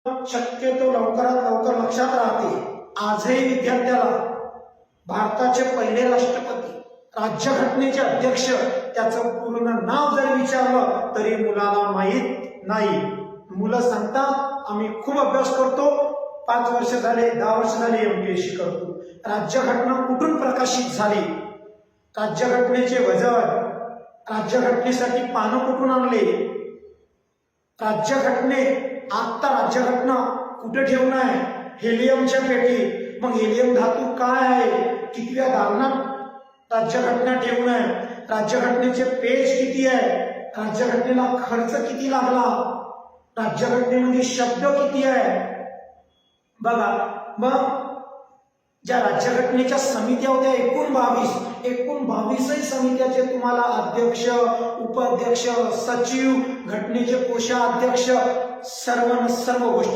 शक्यतो लवकरात लवकर लक्षात राहते, आजही विद्यार्थ्याला भारताचे पहिले राष्ट्रपती, राज्यघटनेचे अध्यक्ष त्याचं पूर्ण नाव जरी विचारलं तरी मुलाला माहीत नाही. मुलं सांगतात आम्ही खूप अभ्यास करतो, 5 वर्ष झाले 10 वर्ष झाले MPSC करतो. राज्यघटना कुठून प्रकाशित झाली, राज्यघटनेचे वजन, राज्यघटनेसाठी पानं कुठून आणले, आता राज्यघटना कुठे ठेवून आहे, हेलियमच्या पेटीत. मग हेलियम धातू काय आहे, कितव्या दालनात राज्यघटना ठेवून आहे, राज्यघटनेचे पेज किती आहे, राज्यघटनेला खर्च किती लागला, राज्यघटनेमध्ये शब्द किती आहे बघा. मग ज्या राज्यघटनेच्या समित्या होत्या एकूण 22 समित्याचे तुम्हाला अध्यक्ष, उपाध्यक्ष, सचिव, घटनेचे कोषाध्यक्ष, सर्व गोष्टी